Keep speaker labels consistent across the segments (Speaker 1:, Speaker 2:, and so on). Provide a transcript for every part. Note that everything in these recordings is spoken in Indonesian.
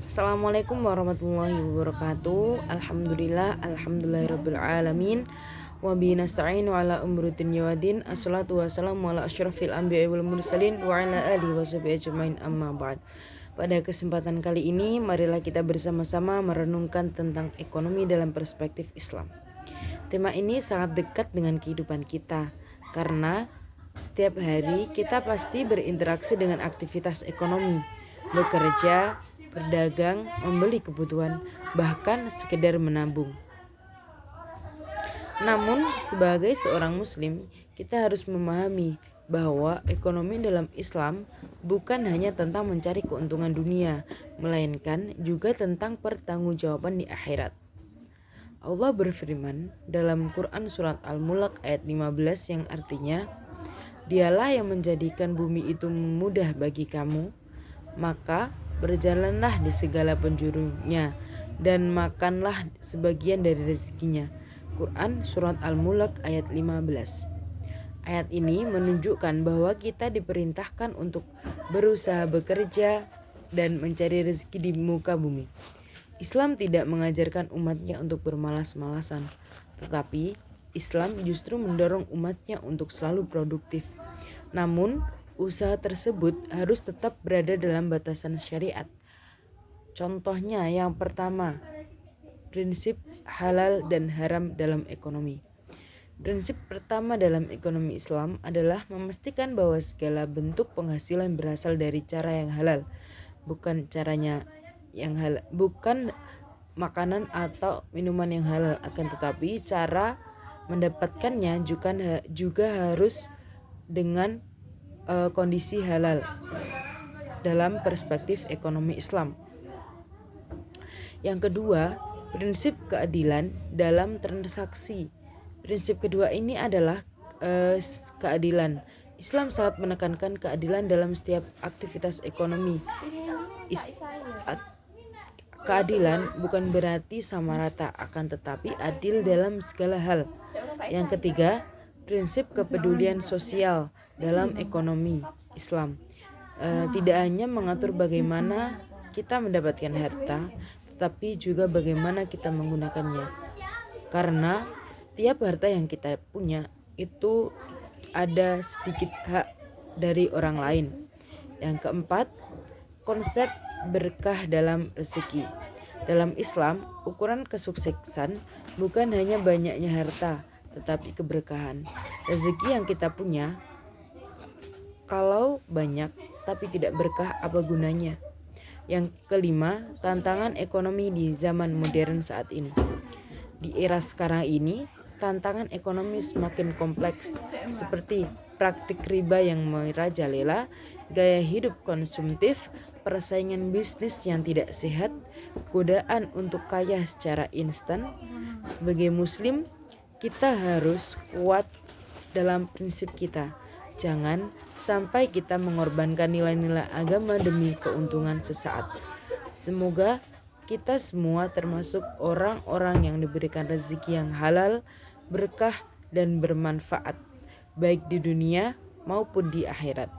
Speaker 1: Assalamualaikum warahmatullahi wabarakatuh. Alhamdulillahirabbil alamin. Wa bihi nasta'inu ala umuri dunya waddin. Assalatu wassalamu ala asyrafil anbiya'i wal mursalin wa ala alihi washabihi ajmain amma ba'd. Pada kesempatan kali ini, marilah kita bersama-sama merenungkan tentang ekonomi dalam perspektif Islam. Tema ini sangat dekat dengan kehidupan kita karena setiap hari kita pasti berinteraksi dengan aktivitas ekonomi, bekerja, berdagang, membeli kebutuhan, bahkan sekedar menabung. Namun, sebagai seorang muslim, kita harus memahami bahwa ekonomi dalam Islam bukan hanya tentang mencari keuntungan dunia, melainkan juga tentang pertanggungjawaban di akhirat. Allah berfirman dalam Quran surat Al-Mulk ayat 15 yang artinya, Dialah yang menjadikan bumi itu mudah bagi kamu, maka berjalanlah di segala penjurunya dan makanlah sebagian dari rezekinya. Quran surat Al-Mulk ayat 15. Ayat ini menunjukkan bahwa kita diperintahkan untuk berusaha bekerja dan mencari rezeki di muka bumi. Islam tidak mengajarkan umatnya untuk bermalas-malasan, tetapi Islam justru mendorong umatnya untuk selalu produktif. Namun, usaha tersebut harus tetap berada dalam batasan syariat. Contohnya yang pertama, prinsip halal dan haram dalam ekonomi. Prinsip pertama dalam ekonomi Islam adalah memastikan bahwa segala bentuk penghasilan berasal dari cara yang halal, bukan caranya yang halal, bukan makanan atau minuman yang halal, akan tetapi cara mendapatkannya juga harus dengan kondisi halal dalam perspektif ekonomi Islam. Yang kedua, prinsip keadilan dalam transaksi. Prinsip kedua ini adalah keadilan. Islam sangat menekankan keadilan dalam setiap aktivitas ekonomi. Keadilan bukan berarti sama rata, akan tetapi adil dalam segala hal. Yang ketiga, prinsip kepedulian sosial dalam ekonomi Islam. Tidak hanya mengatur bagaimana kita mendapatkan harta, tetapi juga bagaimana kita menggunakannya. Karena setiap harta yang kita punya itu ada sedikit hak dari orang lain. Yang keempat, konsep berkah dalam rezeki. Dalam Islam, ukuran kesuksesan bukan hanya banyaknya harta, tetapi keberkahan. Rezeki yang kita punya, kalau banyak tapi tidak berkah, apa gunanya? Yang kelima, tantangan ekonomi di zaman modern saat ini. Di era sekarang ini, tantangan ekonomi semakin kompleks, seperti praktik riba yang merajalela, gaya hidup konsumtif, persaingan bisnis yang tidak sehat, godaan untuk kaya secara instan. Sebagai muslim, kita harus kuat dalam prinsip kita. Jangan sampai kita mengorbankan nilai-nilai agama demi keuntungan sesaat. Semoga kita semua termasuk orang-orang yang diberikan rezeki yang halal, berkah, dan bermanfaat, baik di dunia maupun di akhirat.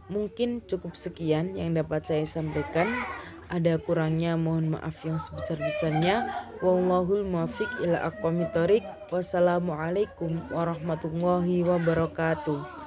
Speaker 1: Mungkin cukup sekian yang dapat saya sampaikan. Ada kurangnya mohon maaf yang sebesar-besarnya. Wallahul muwaffiq ila aqwamit thoriq. Wassalamualaikum warahmatullahi wabarakatuh.